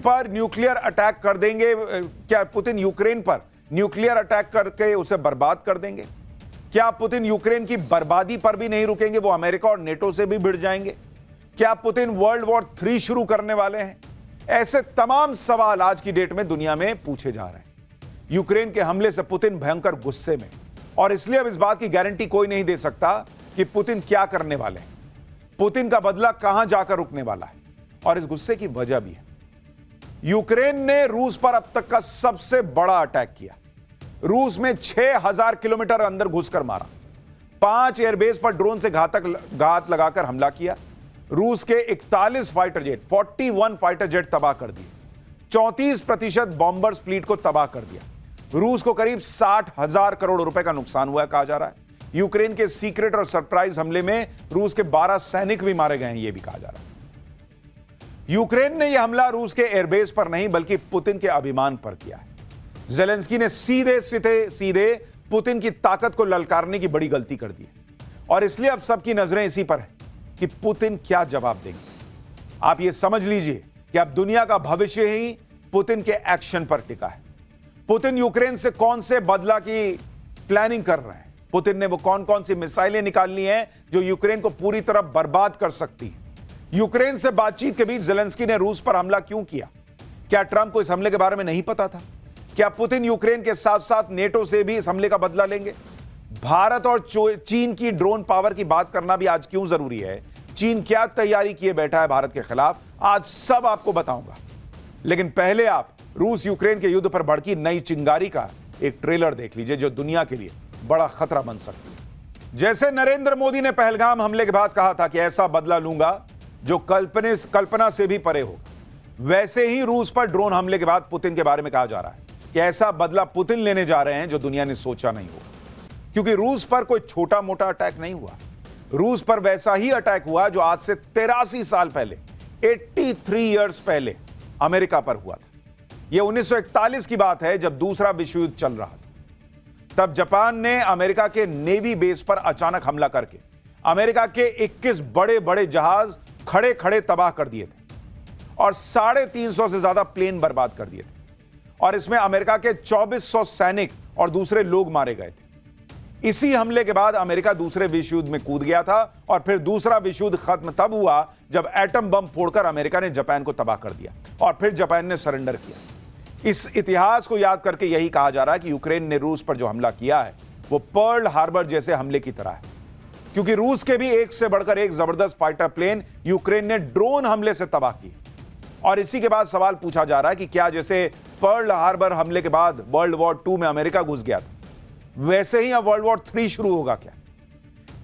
पर nuclear attack कर देंगे? क्या पुतिन यूक्रेन पर न्यूक्लियर अटैक करके उसे बर्बाद कर देंगे? क्या पुतिन यूक्रेन की बर्बादी पर भी नहीं रुकेंगे, वो अमेरिका और नेटो से भी भिड़ जाएंगे? क्या पुतिन वर्ल्ड वॉर 3 शुरू करने वाले हैं? ऐसे तमाम सवाल आज की डेट में दुनिया में पूछे जा रहे हैं। यूक्रेन के हमले से पुतिन भयंकर गुस्से में, और इसलिए अब इस बात की गारंटी कोई नहीं दे सकता कि पुतिन क्या करने वाले हैं, पुतिन का बदला कहां जाकर रुकने वाला है। और इस गुस्से की वजह भी है, यूक्रेन ने रूस पर अब तक का सबसे बड़ा अटैक किया। रूस में 6000 किलोमीटर अंदर घुसकर मारा, 5 एयरबेस पर ड्रोन से घात लगाकर हमला किया। रूस के 41 फाइटर जेट, 41 फाइटर जेट तबाह कर दिए, 34% बॉम्बर्स फ्लीट को तबाह कर दिया। रूस को करीब 60,000 करोड़ रुपए का नुकसान हुआ है, कहा जा रहा है। यूक्रेन के सीक्रेट और सरप्राइज हमले में रूस के 12 सैनिक भी मारे गए हैं, यह भी कहा जा रहा है। यूक्रेन ने यह हमला रूस के एयरबेस पर नहीं बल्कि पुतिन के अभिमान पर किया है। जेलेंस्की ने सीधे पुतिन की ताकत को ललकारने की बड़ी गलती कर दी है, और इसलिए अब सबकी नजरें इसी पर है कि पुतिन क्या जवाब देंगे। आप यह समझ लीजिए कि अब दुनिया का भविष्य ही पुतिन के एक्शन पर टिका है। पुतिन यूक्रेन से कौन से बदला की प्लानिंग कर रहे हैं, पुतिन ने वो कौन कौन सी मिसाइलें निकालनी है जो यूक्रेन को पूरी तरह बर्बाद कर सकती है। यूक्रेन से बातचीत के बीच जेलेंस्की ने रूस पर हमला क्यों किया? क्या ट्रंप को इस हमले के बारे में नहीं पता था? क्या पुतिन यूक्रेन के साथ साथ नेटो से भी इस हमले का बदला लेंगे? भारत और चीन की ड्रोन पावर की बात करना भी आज क्यों जरूरी है? चीन क्या तैयारी किए बैठा है भारत के खिलाफ? आज सब आपको बताऊंगा, लेकिन पहले आप रूस यूक्रेन के युद्ध पर भड़की नई चिंगारी का एक ट्रेलर देख लीजिए जो दुनिया के लिए बड़ा खतरा बन सकती है। जैसे नरेंद्र मोदी ने पहलगाम हमले के बाद कहा था कि ऐसा बदला लूंगा जो कल्पना से भी परे हो, वैसे ही रूस पर ड्रोन हमले के बाद पुतिन के बारे में कहा जा रहा है कि ऐसा बदला पुतिन लेने जा रहे हैं जो दुनिया ने सोचा नहीं होगा। क्योंकि रूस पर कोई छोटा मोटा अटैक नहीं हुआ, रूस पर वैसा ही अटैक हुआ जो आज से 83 साल पहले, 83 इयर्स पहले अमेरिका पर हुआ था। यह 1941 की बात है, जब दूसरा विश्व युद्ध चल रहा था। तब जापान ने अमेरिका के नेवी बेस पर अचानक हमला करके अमेरिका के 21 बड़े बड़े जहाज खड़े खड़े तबाह कर दिए थे और 350 से ज्यादा प्लेन बर्बाद कर दिए थे, और इसमें अमेरिका के 2400 सैनिक और दूसरे लोग मारे गए थे। इसी हमले के बाद अमेरिका दूसरे विश्व युद्ध में कूद गया था, और फिर दूसरा विश्व युद्ध खत्म तब हुआ जब एटम बम फोड़कर अमेरिका ने जापान को तबाह कर दिया, और फिर जापान ने सरेंडर किया। इस इतिहास को याद करके यही कहा जा रहा है कि यूक्रेन ने रूस पर जो हमला किया है वो पर्ल हार्बर जैसे हमले की तरह है, क्योंकि रूस के भी एक से बढ़कर एक जबरदस्त फाइटर प्लेन यूक्रेन ने ड्रोन हमले से तबाह की। और इसी के बाद सवाल पूछा जा रहा है कि क्या जैसे पर्ल हार्बर हमले के बाद वर्ल्ड वॉर 2 में अमेरिका घुस गया था, वैसे ही अब वर्ल्ड वॉर 3 शुरू होगा क्या?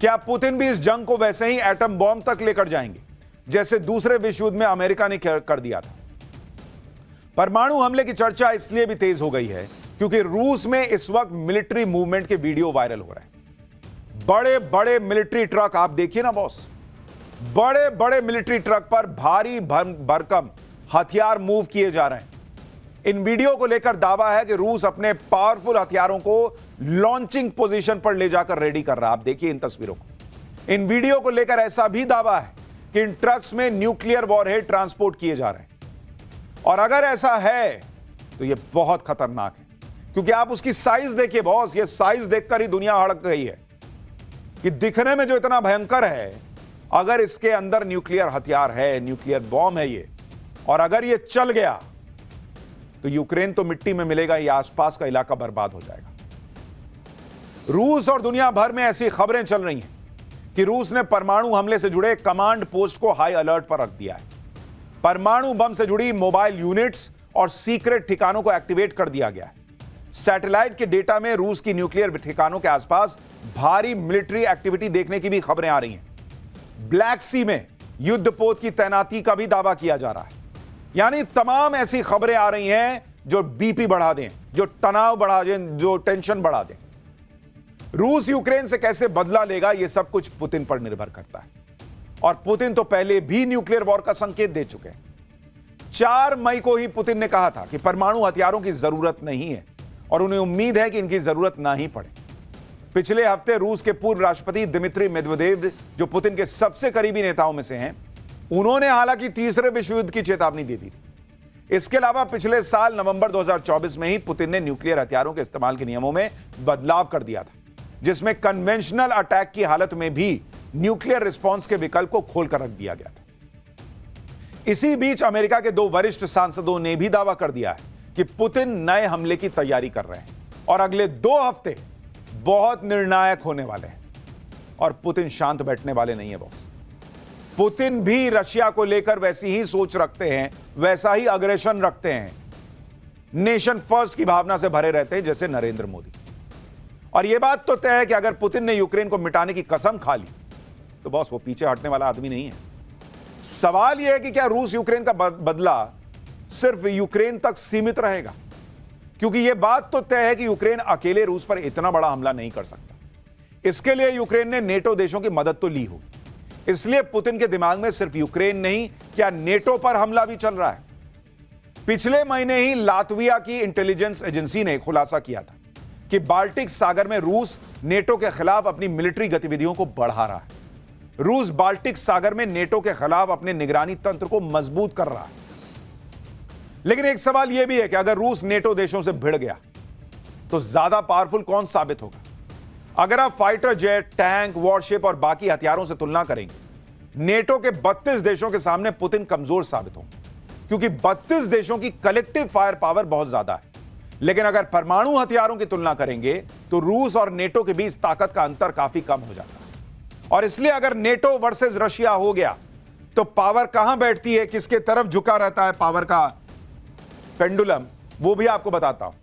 क्या पुतिन भी इस जंग को वैसे ही एटम बॉम्ब तक लेकर जाएंगे जैसे दूसरे विश्व युद्ध में अमेरिका ने कर दिया था? परमाणु हमले की चर्चा इसलिए भी तेज हो गई है क्योंकि रूस में इस वक्त मिलिट्री मूवमेंट के वीडियो वायरल हो रहे हैं। बड़े बड़े मिलिट्री ट्रक आप देखिए ना बॉस, बड़े बड़े मिलिट्री ट्रक पर भारी भरकम हथियार मूव किए जा रहे हैं। इन वीडियो को लेकर दावा है कि रूस अपने पावरफुल हथियारों को लॉन्चिंग पोजीशन पर ले जाकर रेडी कर रहा है। आप देखिए इन तस्वीरों को। इन वीडियो को लेकर ऐसा भी दावा है कि इन ट्रक्स में न्यूक्लियर वॉरहेड ट्रांसपोर्ट किए जा रहे हैं, और अगर ऐसा है तो यह बहुत खतरनाक है, क्योंकि आप उसकी साइज देखिए बॉस, ये साइज देखकर ही दुनिया हड़क गई है कि दिखने में जो इतना भयंकर है, अगर इसके अंदर न्यूक्लियर हथियार है, न्यूक्लियर बॉम्ब है ये, और अगर ये चल गया तो यूक्रेन तो मिट्टी में मिलेगा, ये आसपास का इलाका बर्बाद हो जाएगा। रूस और दुनिया भर में ऐसी खबरें चल रही हैं कि रूस ने परमाणु हमले से जुड़े कमांड पोस्ट को हाई अलर्ट पर रख दिया है। परमाणु बम से जुड़ी मोबाइल यूनिट्स और सीक्रेट ठिकानों को एक्टिवेट कर दिया गया है। सैटेलाइट के डेटा में रूस की न्यूक्लियर ठिकानों के आसपास भारी मिलिट्री एक्टिविटी देखने की भी खबरें आ रही हैं। ब्लैक सी में युद्धपोत की तैनाती का भी दावा किया जा रहा है। यानी तमाम ऐसी खबरें आ रही हैं जो बीपी बढ़ा दें, जो तनाव बढ़ा दें, जो टेंशन बढ़ा दें। रूस यूक्रेन से कैसे बदला लेगा, यह सब कुछ पुतिन पर निर्भर करता है, और पुतिन तो पहले भी न्यूक्लियर वॉर का संकेत दे चुके हैं। 4 मई को ही पुतिन ने कहा था कि परमाणु हथियारों की जरूरत नहीं है, और उन्हें उम्मीद है कि इनकी जरूरत ना ही पड़े। पिछले हफ्ते रूस के पूर्व राष्ट्रपति दिमित्री मेदवेदेव, जो पुतिन के सबसे करीबी नेताओं में से हैं, उन्होंने हालांकि तीसरे विश्व युद्ध की चेतावनी दे दी थी। इसके अलावा पिछले साल नवंबर 2024 में ही पुतिन ने न्यूक्लियर हथियारों के इस्तेमाल के नियमों में बदलाव कर दिया था, जिसमें कन्वेंशनल अटैक की हालत में भी न्यूक्लियर रिस्पॉन्स के विकल्प को खोलकर रख दिया गया था। इसी बीच अमेरिका के 2 वरिष्ठ सांसदों ने भी दावा कर दिया है कि पुतिन नए हमले की तैयारी कर रहे हैं और अगले 2 हफ्ते बहुत निर्णायक होने वाले हैं। और पुतिन शांत बैठने वाले नहीं है बॉस। पुतिन भी रशिया को लेकर वैसी ही सोच रखते हैं, वैसा ही अग्रेशन रखते हैं, नेशन फर्स्ट की भावना से भरे रहते हैं जैसे नरेंद्र मोदी। और यह बात तो तय है कि अगर पुतिन ने यूक्रेन को मिटाने की कसम खा ली तो बॉस वो पीछे हटने वाला आदमी नहीं है। सवाल यह है कि क्या रूस यूक्रेन का बदला सिर्फ यूक्रेन तक सीमित रहेगा, क्योंकि यह बात तो तय है कि यूक्रेन अकेले रूस पर इतना बड़ा हमला नहीं कर सकता। इसके लिए यूक्रेन ने नेटो देशों की मदद तो ली होगी। इसलिए पुतिन के दिमाग में सिर्फ यूक्रेन नहीं, क्या नेटो पर हमला भी चल रहा है। पिछले महीने ही लातविया की इंटेलिजेंस एजेंसी ने खुलासा किया था कि बाल्टिक सागर में रूस नेटो के खिलाफ अपनी मिलिट्री गतिविधियों को बढ़ा रहा है। रूस बाल्टिक सागर में नेटो के खिलाफ अपने निगरानी तंत्र को मजबूत कर रहा है। लेकिन एक सवाल यह भी है कि अगर रूस नेटो देशों से भिड़ गया तो ज्यादा पावरफुल कौन साबित होगा। अगर आप फाइटर जेट, टैंक, वॉरशिप और बाकी हथियारों से तुलना करेंगे, नेटो के 32 देशों के सामने पुतिन कमजोर साबित होंगे, क्योंकि 32 देशों की कलेक्टिव फायर पावर बहुत ज्यादा है। लेकिन अगर परमाणु हथियारों की तुलना करेंगे तो रूस और नेटो के बीच ताकत का अंतर काफी कम हो जाता है। और इसलिए अगर नेटो वर्सेस रशिया हो गया तो पावर कहां बैठती है, किसके तरफ झुका रहता है पावर का पेंडुलम, वो भी आपको बताता हूं।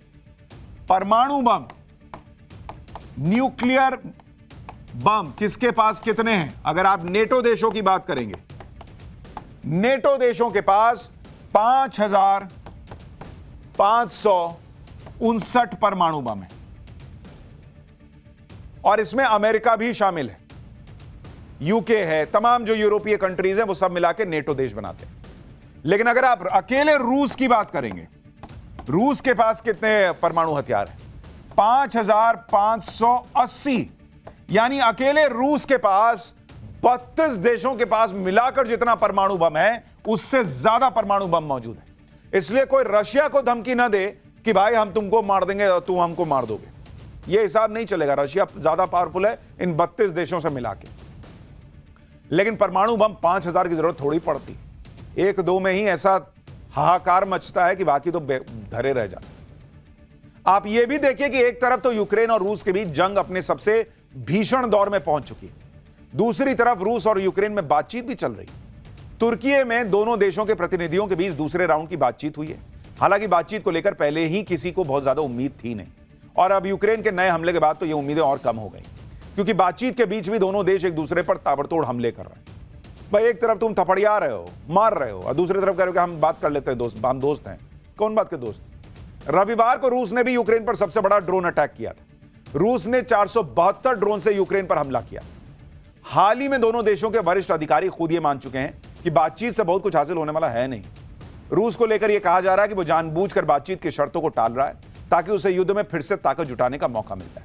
परमाणु बम, न्यूक्लियर बम किसके पास कितने हैं? अगर आप नेटो देशों की बात करेंगे, नेटो देशों के पास 5,559 परमाणु बम है और इसमें अमेरिका भी शामिल है, यूके है, तमाम जो यूरोपीय कंट्रीज हैं वो सब मिला के नेटो देश बनाते हैं। लेकिन अगर आप अकेले रूस की बात करेंगे, रूस के पास कितने परमाणु हथियार हैं? 5,580। यानी अकेले रूस के पास 32 देशों के पास मिलाकर जितना परमाणु बम है उससे ज्यादा परमाणु बम मौजूद है। इसलिए कोई रशिया को धमकी ना दे कि भाई हम तुमको मार देंगे और तुम हमको मार दोगे, यह हिसाब नहीं चलेगा। रशिया ज्यादा पावरफुल है इन 32 देशों से मिला के। लेकिन परमाणु बम 5,000 की जरूरत थोड़ी पड़ती, 1-2 में ही ऐसा हाहाकार मचता है कि बाकी तो धरे रह जाते। आप यह भी देखिए कि एक तरफ तो यूक्रेन और रूस के बीच जंग अपने सबसे भीषण दौर में पहुंच चुकी है, दूसरी तरफ रूस और यूक्रेन में बातचीत भी चल रही है। तुर्की में दोनों देशों के प्रतिनिधियों के बीच दूसरे राउंड की बातचीत हुई है। हालांकि बातचीत को लेकर पहले ही किसी को बहुत ज्यादा उम्मीद थी नहीं, और अब यूक्रेन के नए हमले के बाद तो ये उम्मीदें और कम हो गई, क्योंकि बातचीत के बीच भी दोनों देश एक दूसरे पर ताबड़तोड़ हमले कर रहे हैं। भाई एक तरफ तुम थपड़िया रहे हो, मार रहे हो, और दूसरी तरफ कह रहे हो कि हम बात कर लेते हैं, दोस्त, हम दोस्त हैं। कौन बात के दोस्त? रविवार को रूस ने भी यूक्रेन पर सबसे बड़ा ड्रोन अटैक किया था। रूस ने 472 ड्रोन से यूक्रेन पर हमला किया। हाल ही में दोनों देशों के वरिष्ठ अधिकारी खुद ये मान चुके हैं कि बातचीत से बहुत कुछ हासिल होने वाला है नहीं। रूस को लेकर यह कहा जा रहा है कि वो जानबूझकर बातचीत की शर्तों को टाल रहा है ताकि उसे युद्ध में फिर से ताकत जुटाने का मौका मिल जाए।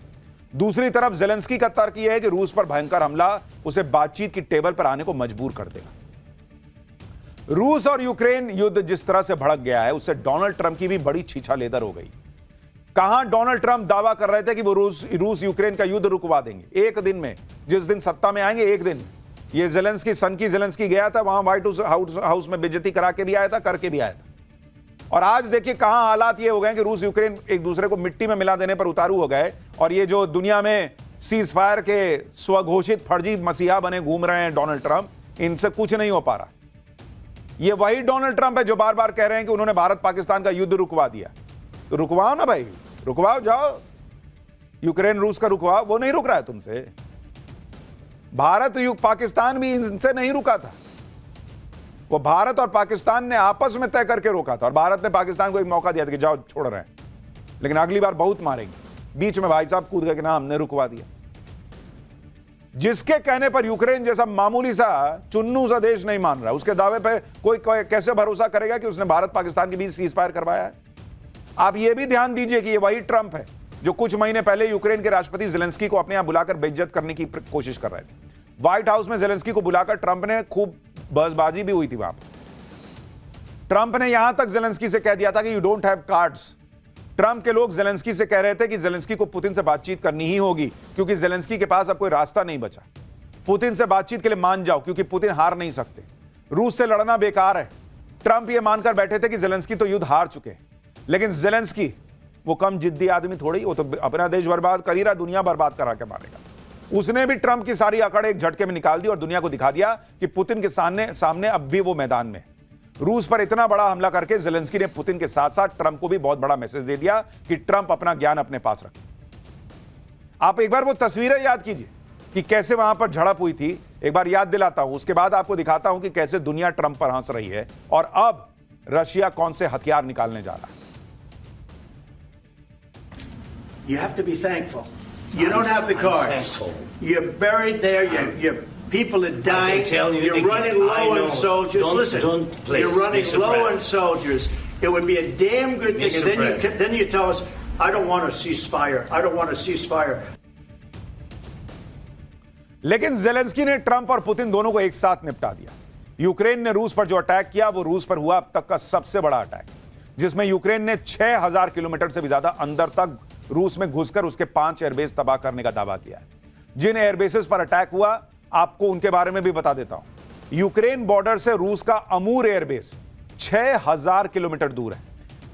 दूसरी तरफ जेलेंस्की का तर्क यह है कि रूस पर भयंकर हमला उसे बातचीत की टेबल पर आने को मजबूर कर देगा। रूस और यूक्रेन युद्ध जिस तरह से भड़क गया है उससे डोनाल्ड ट्रंप की भी बड़ी छीछालेदर हो गई। कहां डोनाल्ड ट्रंप दावा कर रहे थे कि वो रूस यूक्रेन का युद्ध रुकवा देंगे एक दिन में, जिस दिन सत्ता में आएंगे एक दिन। ये जेलेंस्की, सन की जेलेंस्की गया था वहां, व्हाइट हाउस में बेइज्जती करा के भी आया था, करके भी आया था। और आज देखिए कहां हालात ये हो गए कि रूस यूक्रेन एक दूसरे को मिट्टी में मिला देने पर उतारू हो गए, और ये जो दुनिया में सीज फायर के स्वघोषित फर्जी मसीहा बने घूम रहे हैं डोनाल्ड ट्रंप, इनसे कुछ नहीं हो पा रहा। ये वही डोनाल्ड ट्रंप है जो बार बार कह रहे हैं कि उन्होंने भारत पाकिस्तान का युद्ध रुकवा दिया। तो रुकवाओ ना भाई, रुकवाओ, जाओ यूक्रेन रूस का रुकवाओ। वो नहीं रुक रहा है तुमसे। भारत पाकिस्तान भी इनसे नहीं रुका था, वो भारत और पाकिस्तान ने आपस में तय करके रोका था, और भारत ने पाकिस्तान को एक मौका दिया था कि जाओ छोड़ रहे हैं, लेकिन अगली बार बहुत मारेंगे। बीच में भाई साहब कूद गए कि ना हमने रुकवा दिया। जिसके कहने पर यूक्रेन जैसा मामूली सा चुन्नू सा देश नहीं मान रहा, उसके दावे पे कोई कैसे भरोसा करेगा कि उसने भारत पाकिस्तान के बीच सीज फायर करवाया है। आप यह भी ध्यान दीजिए कि ये वही ट्रंप है जो कुछ महीने पहले यूक्रेन के राष्ट्रपति जेलेंस्की को अपने यहां बुलाकर बेइज्जत करने की कोशिश कर रहे थे। व्हाइट हाउस में जेलेंस्की को बुलाकर ट्रंप ने खूब बहसबाजी भी हुई थी वहां पर। ट्रंप ने यहां तक जेलेंस्की से कह दिया था कि you don't have cards. Trump के लोग जेलेंस्की से कह रहे थे कि जेलेंस्की को पुतिन से बातचीत करनी ही होगी, क्योंकि जेलेंस्की के पास अब कोई रास्ता नहीं बचा। पुतिन से बातचीत के लिए मान जाओ, क्योंकि पुतिन हार नहीं सकते, रूस से लड़ना बेकार है। ट्रंप ये मानकर बैठे थे कि जेलेंस्की तो युद्ध हार चुके हैं, लेकिन जेलेंस्की वो कम जिद्दी आदमी थोड़ी, वो तो अपना देश बर्बाद कर ही रहा, दुनिया बर्बाद करा के मारेगा। उसने भी ट्रंप की सारी अकड़ एक झटके में निकाल दी और दुनिया को दिखा दिया कि पुतिन के सामने अब भी वो मैदान में। रूस पर इतना बड़ा हमला करके जेलेंस्की ने पुतिन के साथ साथ ट्रंप को भी बहुत बड़ा मैसेज दे दिया कि ट्रंप अपना ज्ञान अपने पास रखे। आप एक बार वो तस्वीरें याद कीजिए कि कैसे वहां पर झड़प हुई थी, एक बार याद दिलाता हूं, उसके बाद आपको दिखाता हूं कि कैसे दुनिया ट्रंप पर हंस रही है और अब रशिया कौन से हथियार निकालने जा रहा है। You have to be thankful. You don't have the cards. You're buried there. Your people are dying. You're running low on soldiers. Listen, you're running low on soldiers. It would be a damn good thing. And then you tell us, I don't want a ceasefire. I don't want a ceasefire. लेकिन Zelensky ने Trump और Putin दोनों को एक साथ निपटा दिया। Ukraine ने रूस पर जो अटैक किया वो रूस पर हुआ अब तक का सबसे बड़ा अटैक, जिसमें यूक्रेन ने 6000 किलोमीटर से भी ज्यादा अंदर तक रूस में घुसकर उसके 5 एयरबेस तबाह करने का दावा किया है। जिन एयरबेसेस पर अटैक हुआ आपको उनके बारे में भी बता देता हूं। यूक्रेन बॉर्डर से रूस का अमूर एयरबेस 6000 किलोमीटर दूर है।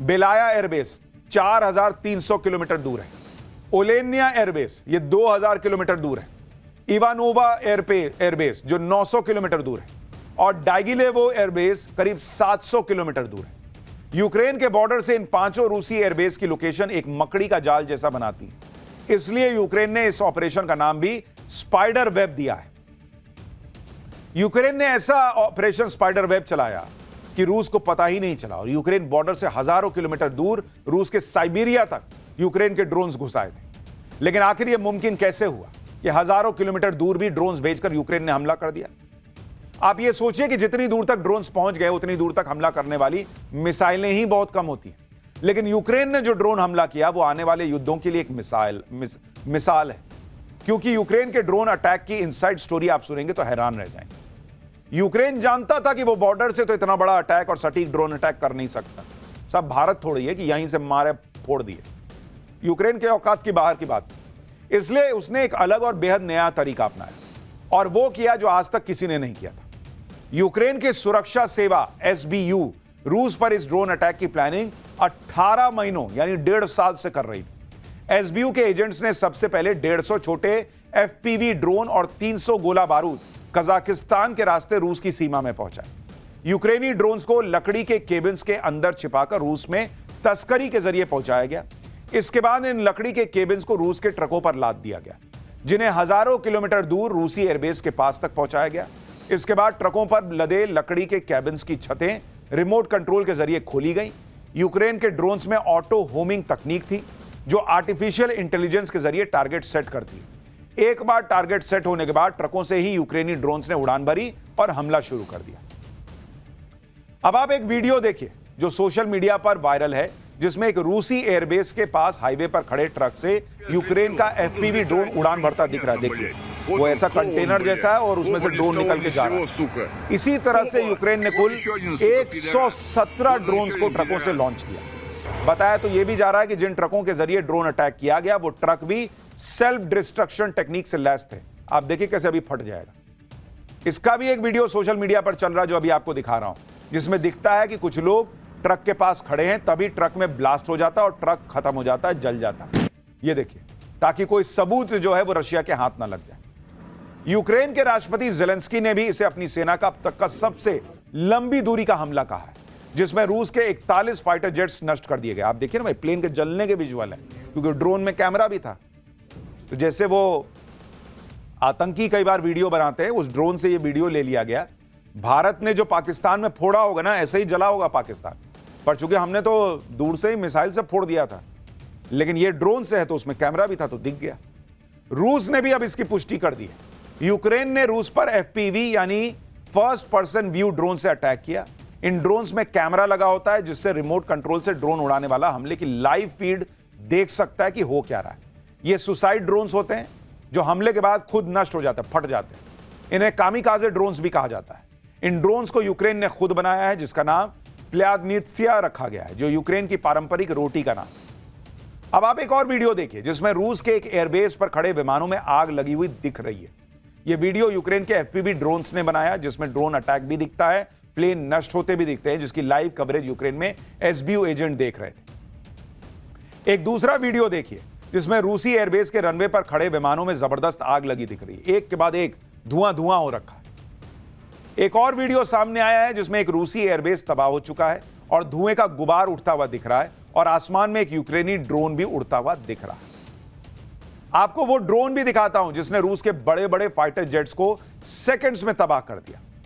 बेलाया एयरबेस 4300 किलोमीटर दूर है। ओलेनिया एयरबेस ये 2000 किलोमीटर दूर है। इवानोवा एयरबेस जो 900 किलोमीटर दूर है और डाइगिलेवो एयरबेस करीब 700 किलोमीटर दूर है। यूक्रेन के बॉर्डर से इन 5 रूसी एयरबेस की लोकेशन एक मकड़ी का जाल जैसा बनाती है, इसलिए यूक्रेन ने इस ऑपरेशन का नाम भी स्पाइडर वेब दिया है। यूक्रेन ने ऐसा ऑपरेशन स्पाइडर वेब चलाया कि रूस को पता ही नहीं चला और यूक्रेन बॉर्डर से हजारों किलोमीटर दूर रूस के साइबेरिया तक यूक्रेन के ड्रोन्स घुसाए थे। लेकिन आखिर यह मुमकिन कैसे हुआ कि हजारों किलोमीटर दूर भी ड्रोन्स भेजकर यूक्रेन ने हमला कर दिया? आप ये सोचिए कि जितनी दूर तक ड्रोन्स पहुंच गए उतनी दूर तक हमला करने वाली मिसाइलें ही बहुत कम होती हैं। लेकिन यूक्रेन ने जो ड्रोन हमला किया वो आने वाले युद्धों के लिए एक मिसाल है, क्योंकि यूक्रेन के ड्रोन अटैक की इनसाइड स्टोरी आप सुनेंगे तो हैरान रह जाएंगे। यूक्रेन जानता था कि वो बॉर्डर से तो इतना बड़ा अटैक और सटीक ड्रोन अटैक कर नहीं सकता। सब भारत थोड़ी है कि यहीं से मारे फोड़ दिए। यूक्रेन के औकात की बाहर की बात, इसलिए उसने एक अलग और बेहद नया तरीका अपनाया और वो किया जो आज तक किसी ने नहीं किया था। यूक्रेन की सुरक्षा सेवा SBU रूस पर इस ड्रोन अटैक की प्लानिंग 18 महीनों यानी 1.5 साल से कर रही थी। SBU के एजेंट्स ने सबसे पहले 150 छोटे FPV ड्रोन और 300 गोला बारूद कजाकिस्तान के रास्ते रूस की सीमा में पहुंचाए। यूक्रेनी ड्रोन्स को लकड़ी के केबिन्स के अंदर छिपाकर रूस में तस्करी के जरिए पहुंचाया गया। इसके बाद इन लकड़ी के केबिन्स को रूस के ट्रकों पर लाद दिया गया, जिन्हें हजारों किलोमीटर दूर रूसी एयरबेस के पास तक पहुंचाया गया। इसके बाद ट्रकों पर लदे लकड़ी के कैबिन्स की छतें रिमोट कंट्रोल के जरिए खोली गई। यूक्रेन के ड्रोन्स में ऑटो होमिंग तकनीक थी जो आर्टिफिशियल इंटेलिजेंस के जरिए टारगेट सेट करती है। एक बार टारगेट सेट होने के बाद ट्रकों से ही यूक्रेनी ड्रोन्स ने उड़ान भरी और हमला शुरू कर दिया। अब आप एक वीडियो देखिए जो सोशल मीडिया पर वायरल है, जिसमें एक रूसी एयरबेस के पास हाईवे पर खड़े ट्रक से यूक्रेन का FPV ड्रोन उड़ान भरता दिख रहा है। देखिए वो ऐसा कंटेनर जैसा है और उसमें से ड्रोन निकल के जा रहा है। इसी तरह से यूक्रेन ने कुल 117 ड्रोन्स को ट्रकों से लॉन्च किया। बताया तो यह भी जा रहा है कि जिन ट्रकों के जरिए ड्रोन अटैक किया गया वो ट्रक भी सेल्फ डिस्ट्रक्शन टेक्निक से लैस थे। आप देखिए कैसे अभी फट जाएगा। इसका भी एक वीडियो सोशल मीडिया पर चल रहा है जो अभी आपको दिखा रहा हूं, जिसमें दिखता है कि कुछ लोग ट्रक के पास खड़े हैं, तभी ट्रक में ब्लास्ट हो जाता है और ट्रक खत्म हो जाता है, जल जाता है। ये देखिए, ताकि कोई सबूत जो है वो रशिया के हाथ ना लग जाए। यूक्रेन के राष्ट्रपति जेलेंस्की ने भी इसे अपनी सेना का अब तक का सबसे लंबी दूरी का हमला कहा है, जिसमें रूस के 41 फाइटर जेट्स नष्ट कर दिए गए। आप देखिए ना भाई, प्लेन के जलने के विजुअल है, क्योंकि ड्रोन में कैमरा भी था। तो जैसे वो आतंकी कई बार वीडियो बनाते हैं, उस ड्रोन से ये वीडियो ले लिया गया। भारत ने जो पाकिस्तान में फोड़ा होगा ना, ऐसे ही जला होगा पाकिस्तान, पर चूंकि हमने तो दूर से ही मिसाइल से फोड़ दिया था, लेकिन ये ड्रोन से है तो उसमें कैमरा भी था तो दिख गया। रूस ने भी अब इसकी पुष्टि कर दी है। यूक्रेन ने रूस पर FPV यानी फर्स्ट पर्सन व्यू ड्रोन से अटैक किया। इन ड्रोन्स में कैमरा लगा होता है, जिससे रिमोट कंट्रोल से ड्रोन उड़ाने वाला हमले की लाइव फीड देख सकता है कि हो क्या रहा है। ये सुसाइड ड्रोन्स होते हैं जो हमले के बाद खुद नष्ट हो जाते हैं, फट जाते हैं। इन्हें कामिकाजे ड्रोन्स भी कहा जाता है। इन ड्रोन्स को यूक्रेन ने खुद बनाया है, जिसका नाम प्ल्यादनित्स्या रखा गया है, जो यूक्रेन की पारंपरिक रोटी का नाम। अब आप एक और वीडियो देखिए जिसमें रूस के एक एयरबेस पर खड़े विमानों में आग लगी हुई दिख रही है। यह वीडियो यूक्रेन के एफपीवी ड्रोन्स ने बनाया, जिसमें ड्रोन अटैक भी दिखता है, प्लेन नष्ट होते भी दिखते हैं, जिसकी लाइव कवरेज यूक्रेन में एसबीयू एजेंट देख रहे थे। एक दूसरा वीडियो देखिए जिसमें रूसी एयरबेस के रनवे पर खड़े विमानों में जबरदस्त आग लगी दिख रही है, एक के बाद एक धुआं धुआं हो रखा है। एक और वीडियो सामने आया है जिसमें एक रूसी एयरबेस तबाह हो चुका है और धुएं का गुबार उठता हुआ दिख रहा है और आसमान में एक यूक्रेनी ड्रोन भी उड़ता हुआ दिख रहा है। आपको वो ड्रोन भी दिखाता हूं जिसने रूस के बड़े बड़े फाइटर जेट्स को सेकंड्स में तबाह कर दिया।